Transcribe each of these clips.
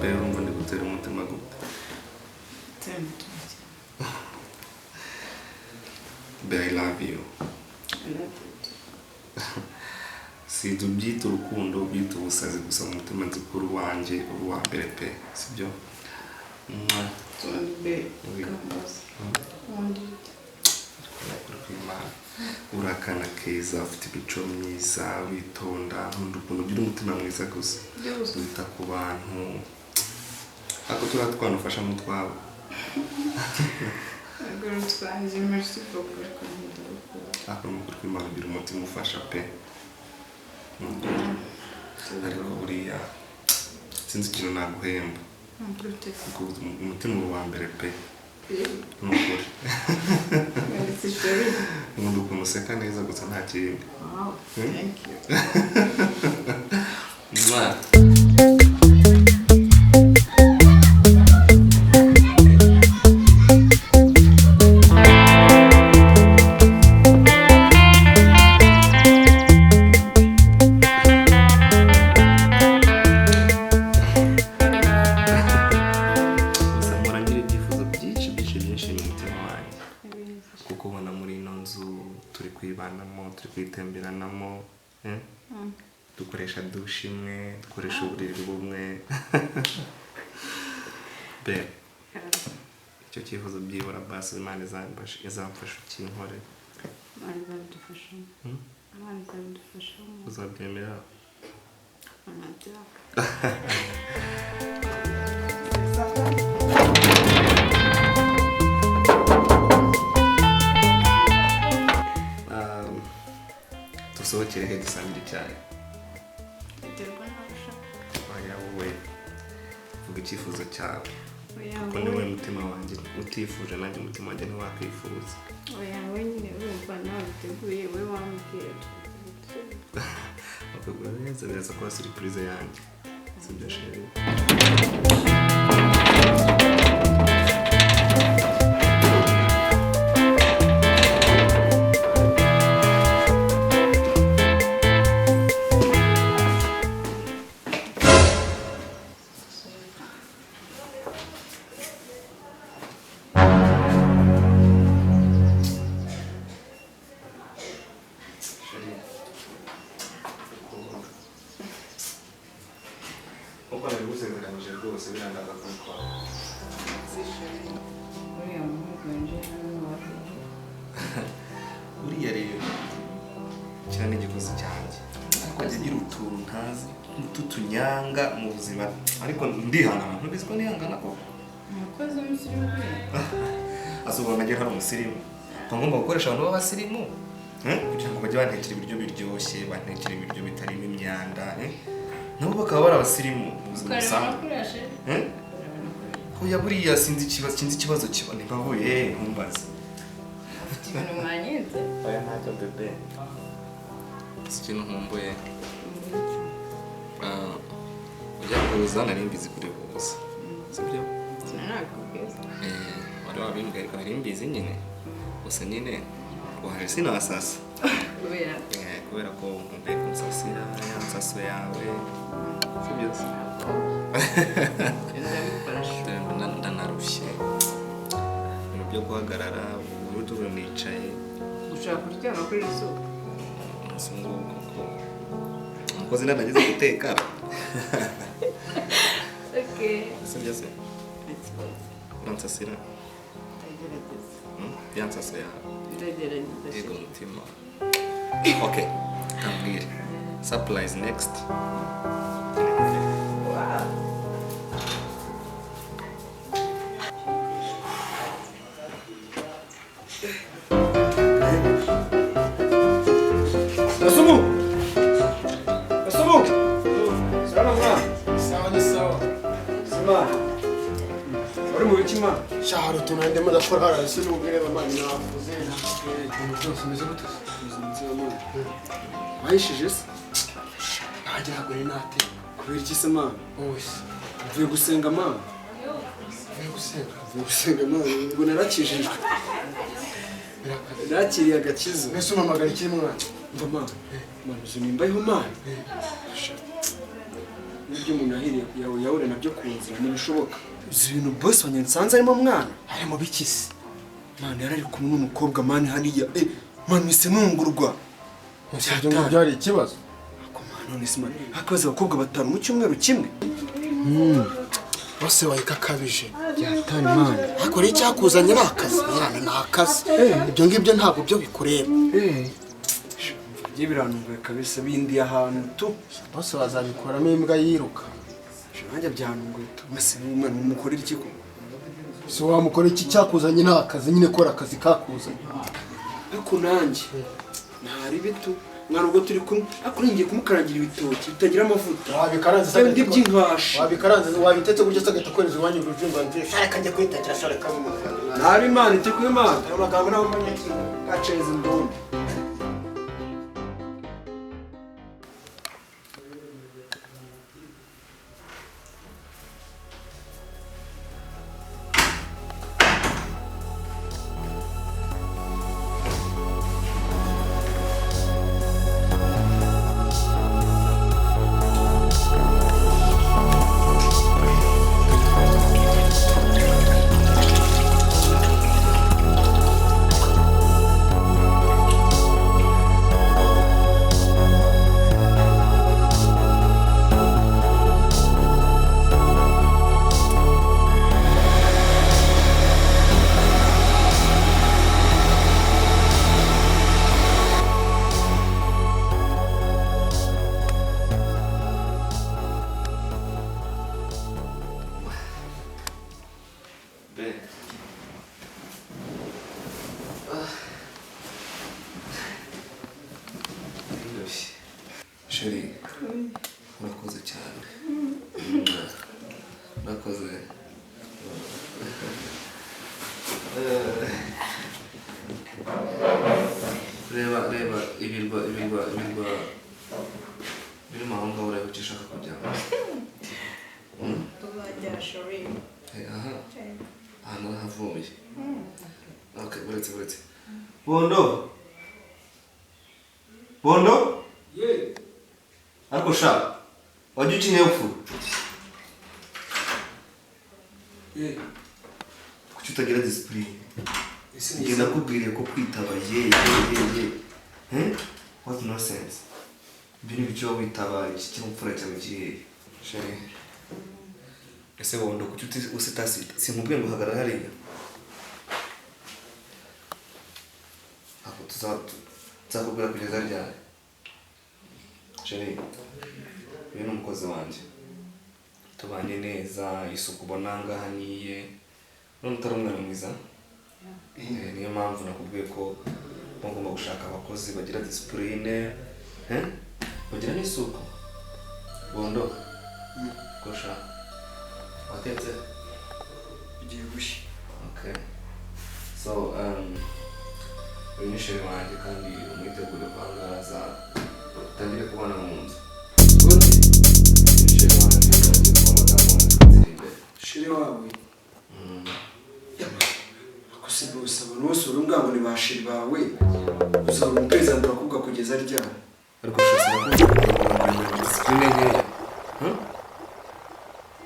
Pero urumva ndi gutera umutima gute? But I love you. I love you. Si tubyita urukundo byita ubusazi gusa mu mutima nzi ko uruwanjye uruwa mbere pe sibyo? Urakana keza ufite imico myiza witonda nkunda ukuntu ugira umutima mwiza gusa wita ku bantu ako turatwanufasha mu twabo. Ako n'ukuri kw'Imana ugira umutima ufasha pe. Ariko buriya sinzi ikintu naguhemba kuko umutima uwa mbere pe n'ukuri. Nkunda ukuntu useka neza gusa nta kindi. Thank you. Kwitemberanamo dukoresha dushe imwe dukoresha uburiri bumwe be icyo cyifuzo byibura basi Imana izamfasha ukinkore. Uzabyemera? Tusohokere he dusangire icyayi? Oya wowe vuga icyifuzo cyawe kuko niwe mutima wanjye utifuje nanjye umutima wanjye ntiwakwifuza. Oya wowe nyine urumva nawe biteguye wowe wambwira bakagura neza biraza kuba surprise yanjye sibyo sheri? Uko nabigusezeranije rwose birangaza kubikora. Uriya rero cyane igikozi cyanjye ariko ajya agira utuntu ntazi ututunyanga mu buzima ariko ndihangana ntubizi ko nihangana koko. Umukozi w'umusirimu asubona agera hano umusirimu ngomba gukoresha abantu b'abasirimu kugira ngo bajye bantekera ibiryo biryoshye bantekera ibiryo bitarimo imyanda nabo bakaba bari abasirimu mu buzima busanzwe. Hoya buriya sinzi ikibazo kibone mbavuye ntumbaze. Afite ibintu mwanyenze? Oya ntacyo bebe. Si ikintu nkumbuye. Ujya kuza nari mbizi kuri bose. Sibyo? Sinanakubwiza. Wari wabimbwiye ko nari mbizi nyine. Gusa nyine waje sinasasa. Kubera ko nkumbuye kumusasira ya nsaso yawe. Sibyo? Ndanarushye ibintu byo guhagarara uburyo nicaye ushaka kuryama kuri isuku kuko umukozi ndanageze guteka. Sibyo se? Nansasira yansasa yawe yego mutima. Okay, tambwire surprise next. Shaharo tunandemo ndakora ese n'ubwire bamani nafuze cyose meze gute bayishije se ntagira gore nate kubera iki se mana wose uvuye gusenga mana uvuye gusenga mana ngo narakijijwe nakiriye agakiza ese umamagara iki mwana mva mana mana uzi nimbayeho mana n'ibyo umuntu ahiriye yahure nabyo ku nzira ntibishoboka. Uzi ibintu boss wanjye nsanze arimo mwana harimo bikisi mwana yari ari kumwe n'umukobwa mani hariya mani mise nungurwa ibyo ngo byari ikibazo ako mwana none se mani hakabaza abakobwa 5 mu cyumweru kimwe bose wayikakabije byatani mwana akora icyakuzanye n'akazi mwana n'akazi ibyo ngibyo ntabwo byo bikureba biranunguye kabisa bindi ahantu tu bose bazabikoramo imbwa yiruka nanjye byanunguye tu mase umwana umukorera iki ko si wamukora iki cyakuzanye n'akazi nyine kora akazi kakuzanye ariko nanjye ntari bitu mwana ubwo turi kumwe ariko ngiye kumukarangira ibitoki bitagira amavuta wabikaranze se ndi by'inkashi wabikaranze wabitetse gutya se agahita akohereza iwanyu urujunga nje shaka kajya kwitakira shaka mu ntari imana iti ku imana ayo magambo nawe mbanya gaceza indumbi Sheri, urakoze cyane. Urakoze. Reba ibirwa birimo aho ngaho ureba icyo ushaka kujyamo. Tuzajya Sheri. Aha. Ahantu havuye. Okay, buretse. Bondo. Ariko sha, wajya ukinye upfu? Kuki utagira discipline? Njye nakubwiriye ko kwitaba ye. What nonsense? Ibyo ni byo witaba iki cy'umfura cyawe kihe? Sheri. Ese Bondo kuki usitasi? Sinkubwiye ngo hagarara hariya. Ako tuzakubwira kugeza ryari? Sheri, uyu ni umukozi wanjye. Tubanye neza, isuku ubona ngaha niye. None utari umwana mwiza? Niyo mpamvu nakubwiye ko mugomba gushaka abakozi bagira discipline, bagira n'isuku. Bondo, kosha. Watetse? Bigiye gushya. Okay. So, uyu ni Sheri wanjye kandi umwitegure kwangaraza. Tangire kubana mu nzu. Ubundi Sheri wanjye yagiye kuba madamu wanjye twatiri imbere. Sheri wawe ako se bose abantu bose urungamo ni ba Sheri bawe uzaba umuperezida bakubwa kugeza ryari Ariko shasi nakubwira discipline nkeya.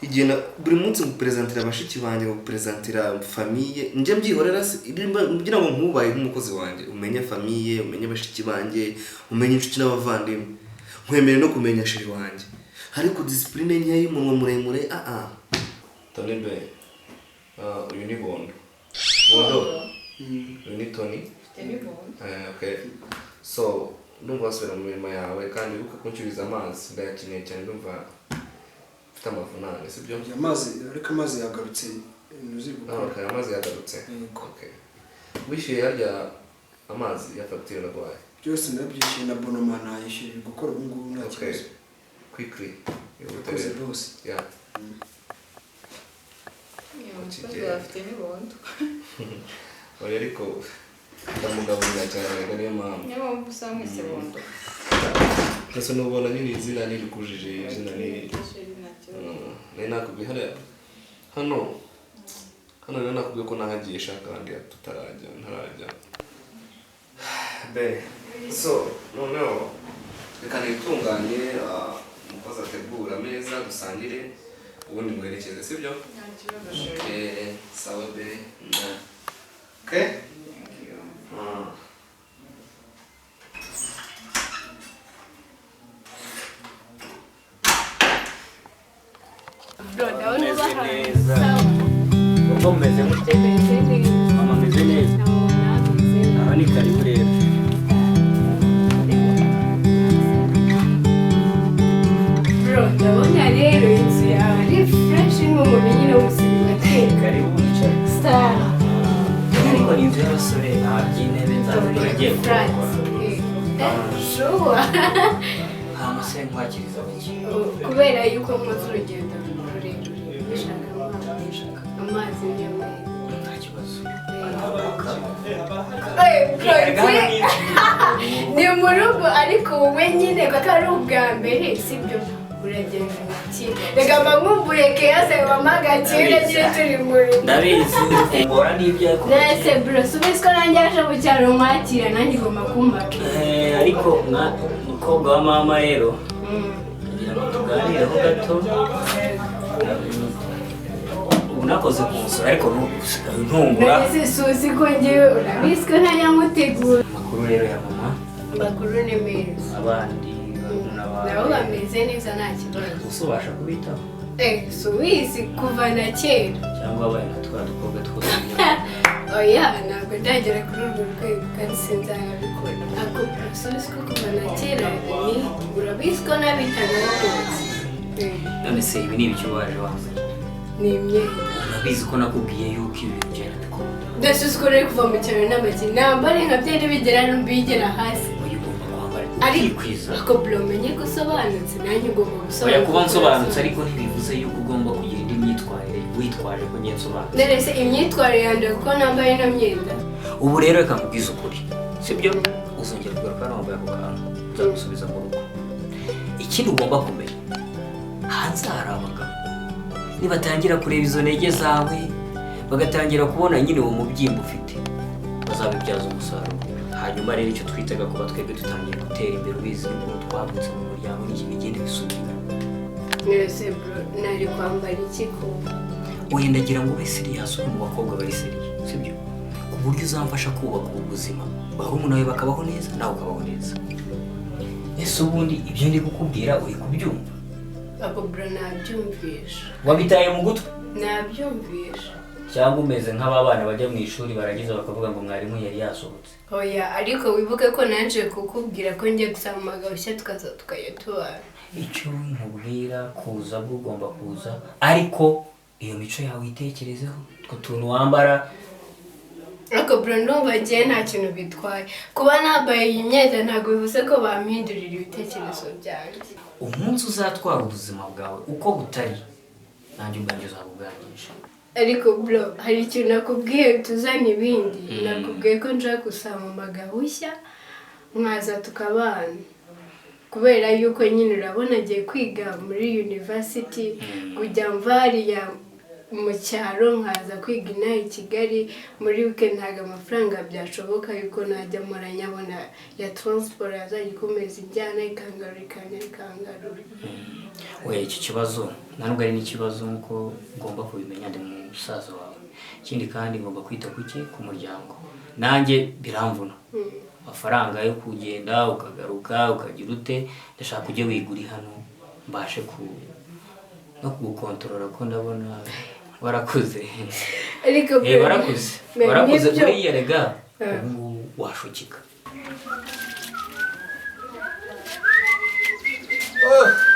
Igihe buri munsi ngupresentira abashiki banjye ngupresentira famille njye mbyihorera kugira ngo nkubaye nk'umukozi wanjye umenye famille umenye abashiki banjye umenye inshuti n'abavandimwe nkwemere no kumenya Sheri wanjye ariko discipline nkeya y'umunwa muremure Tony be uyu ni Bondo uyu ni Tony okay so ndumva wasubira mu mirimo yawe kandi uko kuncyuriza amazi ndayakeneye cyane ndumva mfite amavunane sibyo ariko amazi yagarutse okay amazi yagarutse okay wishyuye harya amazi ya facture nagwaye byose ndabyishyuye na bonoma nayishyuye gukora ubu ngubu nta kibazo quickly ukoze bose yeah oya ariko ndamugaburira cyane niyo mpamvu niyo mpamvu usanga mwese Bondo. Gusa nubona nyine izina nirikujije izina ni nakubwiye hano rero nakubwiye ko nahagiye shaka kandi ntarajya be so noneho reka nitunganye mu umukozi ategura ameza dusangire ubundi muherekeze sibyo? Sawa be na okay? Bro, ndabona Meze ubaha. neza. Sawa. Uko mumeze mute? Meze neza. Mama ameze neza. Nameze neza. Aha ni karibu rero. Bro, ndabona rero inzu yawe ari fresh nk'umuntu nyine w'umusirimateri. Karibu wicare. Star. Ariko ni inzu y'abasore nta by'intebe nzabikora agiye kubikora. Sure. Nta masore nkwakiriza bake. Kubera yuko muzi urugendo rurerure bishaka amazi nyamwezi. Nta kibazo. Ni mu rugo ariko wowe nyine kuko ari ubwa mbere sibyo uragenda iki reka mpamumbuye keyase wamagakira nyine turi mu rugo Ndabizi mbora n'ibyo yakoze. nese bro subizi ko nanjye aje mu cyaro mwakira nanjye ngomba kumbaka Ariko umukobwa wa mama rero kugira ngo tuganireho gato ubu nakoze kumusura ariko ntusigaye ntungura. nageze suzi ko njyewe urabizi ko ntanyamutegura Amakuru rero ya mama amakuru ni meza abandi nabo bameze neza nta kibazo gusa ubasha kubitaho subizi kuva na kera cyangwa abaye nka twa dukobwa twose. oya ntabwo ndagera kuri urwo rwego kandi sinzabikora ako subizi ko kuva na kera ni urabizi ko nabitaga bose None se ibi ni ibiki waje wambaye? ni imyenda Urabizi ko nakubwiye yuko ibi bintu ugenda bikora. ndasubizi ko rero kuva mu cyaro n'amagi nambare nka byari bigera n'ubigera hasi Oya ugomba kwambara ari ukikwiza. ako bro menye ko usobanutse nanjye ugomba gusobanutse Oya kuba nsobanutse ariko ntibivuze yuko ugomba kugira indi myitwarire witwaje ko ngiye nsobanutse. none se imyitwarire yanjye kuko nambaye ino myenda Ubu rero reka nkubwize ukuri sibyo uzongera kugaruka hano wambaye ako kantu nzagusubiza mu rugo. Ikindi ugomba kumenya hanze hari abagabo nibatangira kureba izo ntege zawe bagatangira kubona nyine uwo mubyimba ufite bazabibyaza umusaruro. Hanyuma rero icyo twitaga kuba twebwe dutangiye gutera imbere ubizi n'ukuntu twavutse mu muryango n'iki bigenda bisubira. nose bro nari kwambara iki ko Wenda ngira ngo ube serious uri mu bakobwa bari seriye sibyo ku buryo uzamfasha kubaka ubu buzima barumuna bawe bakabaho neza nawe ukabaho neza. Ese ubundi ibyo ndi kukubwira uri kubyumva? ako bro nabyumvisha Wabitaye mu gutwi nabyumvisha cyangwa umeze nk'aba bana bajya mu ishuri baragize bakavuga ngo mwarimu yari yasohotse? oya ariko wibuke ko naje kukubwira ko ngiye gusaba amagaushya tukaza tukajya tubana Icyo nkubwira kuza bwo ugomba kuza ariko iyo mico yawe itekerezeho utwo tuntu wambara. ariko bro ndumva ngiye nta kintu bitwaye kuba nambaye iyi myenda ntabwo bivuze ko bampindurira ibitekerezo byanjye. Umunsi uzatwara ubuzima bwawe uko butari nanjye ubwanjye uzabuganisha. ariko bro hari ikintu nakubwiye tuzana ibindi nakubwiye ko nshaka gusaba amagaushya mwaza tukabana kubera yuko nyine urabona agiye kwiga muri university kujya mvariya mu cyaro nkaza kwiga inaha i Kigali muri weekend ntabwo amafaranga byashoboka yuko najya muranyabona ya transport yazajya ikomeza injyana ikangarura ikangarura. Oya iki kibazo ntabwo ari n'ikibazo nk'uko ugomba kubimenya ndi musaza wawe. Ikindi kandi ngomba kwita kuki ku muryango nanjye biramvuna amafaranga yo kugenda ukagaruka ukagira ute ndashaka ujye wiguri hano mbashe no kugukontorora ko ndabona warakuze. ariko warakuze buriya rega ubu washukika.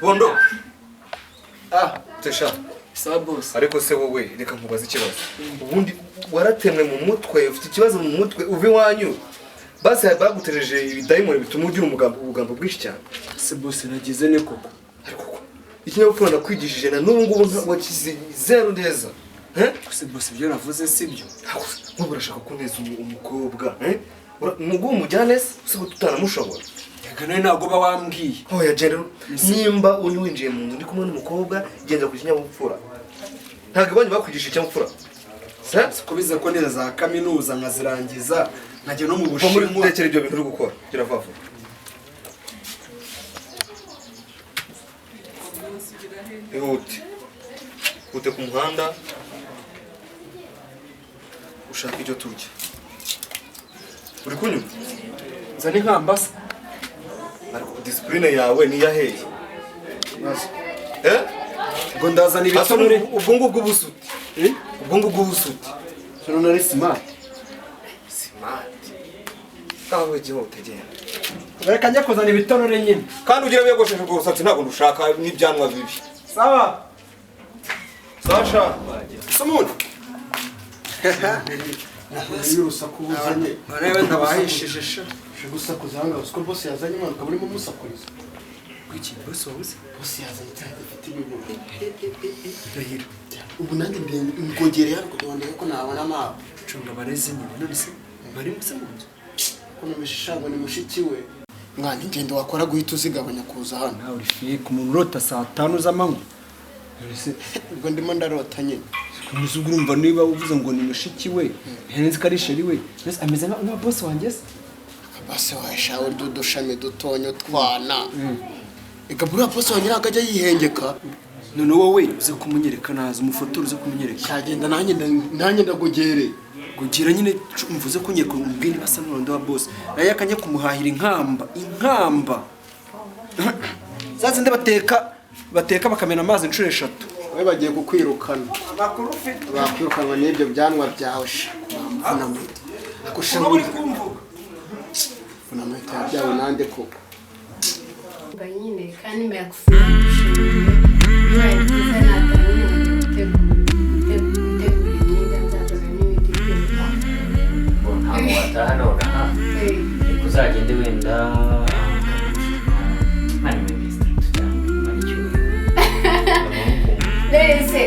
Bondo tesha Sawa boss. ariko se wowe reka nkubaze ikibazo ubundi waratemwe mu mutwe ufite ikibazo mu mutwe uva iwanyu basi bagutereje ibidayimoni bituma ugira ubugambo bwinshi cyane. Se boss nagize ne koko. ariko ikinyabupfura nakwigishije na n'ubu ngubu wakize zero neza. Se boss ibyo navuze sibyo. Nk'ubu urashaka kuneza umukobwa umugu umujyane se tutanamushobora. Reka nawe ntabwo uba wambwiye. Oya jero nimba uri winjiye mu nzu ndi kumwe n'umukobwa genda ku kinyabupfura. Ntabwo iwanyu bakwigishije ikinyabupfura. Siko bize ko neza za kaminuza nkazirangiza nkajya no mu Bushinwa. Muri Bushinwa. tekera ibyo bintu uri gukora. Gira vavu. ihute ihute ku muhanda ushaka icyo turya uri kunywa nzane nkambasa ariko disipurine yawe niyaheye ngo ndazana ibitonore ubwo ngubwo ubusuti ubwo ngubwo ubusuti sono nari smart simati kawe gihote genda reka njya kuzana ibitonore nyine kandi ugira biyogosheshe ubwo busatsi ntabwo ndushaka n'ibyanwa bibi sawa sasha samuni y'urusaku buzanye arebe ndabahishije sha gusakuza hanga usiko bose yazanye imana ukaba urimo musakuriza kwiki bose wabuze bose yazanye cyane ifite ibintu ndahira ubu nanjye ngogere yarwo ndondeye ko nabona amazi cunga bareze nyine none se bari musa mu nzu ko numishishango ni mushiki we mwana ingendo wakora guhita uzigabanya kuza hano nawe uri fike umuntu urota saa 5 z'amanywa none se ubwo ndimo ndarota nyine kumuzi urumva niba uvuze ngo ni mushiki we henze karisheri we mbese ameze nka boss wanjye se base washawe dudushami dutonyo twana ega buriya boss wanjye ntabwo ajya yihengeka none wowe uze kumunyereka naza umufoto uze kumunyereka cyagenda nanjye ndagogere kugira nyine mvuze ko nyereka umbwini basa n'urundo wa boss naye akanye kumuhahira inkamba zaze bateka bakamena amazi inshuro 3 we bagiye kukwirukana makuru ufite bakwirukanwa n'ibyo byanwa byawe funamwita uri kumvuga funamwita yabyawe nande koko mba nyine kandi mbiyakufunga gushimira bibaye byiza natangiye gutegura imyenda nzazana n'ibindi byose ntabwo wataha nonaha ariko uzagende wenda hanyuma iminsi 3 cyangwa icyumweru mbese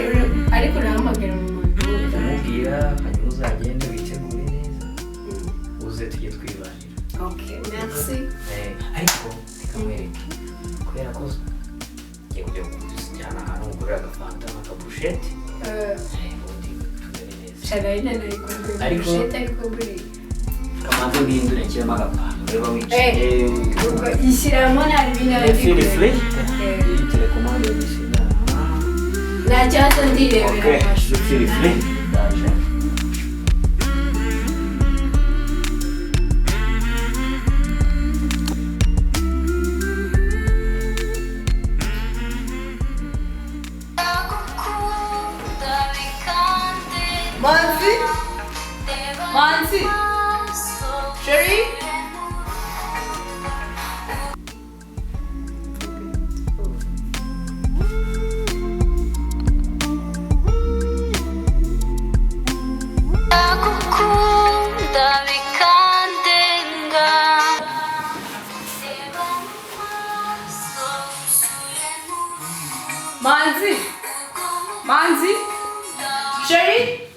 ariko urahamagara mu muntu umubwira hanyuma uzagende witegure neza uze tujye twibanira okay merci ariko kamwereke kubera ko ngiye kujya kujyana ahantu ngurira agafanta n'akabushete ubundi tumere neza sharayina nayikunda Ariko- bushete ariko buri kamanze mbihindure nshyiremo agapanta ureba wicaye ubwo ishyiramo nta bintu feel free telekomande yishyira nta kibazo ndirebera okay amashusho feel free ndaje Manzi? Manzi? Sherry? Agukunda bikandenga Manzi? Manzi? Sherry?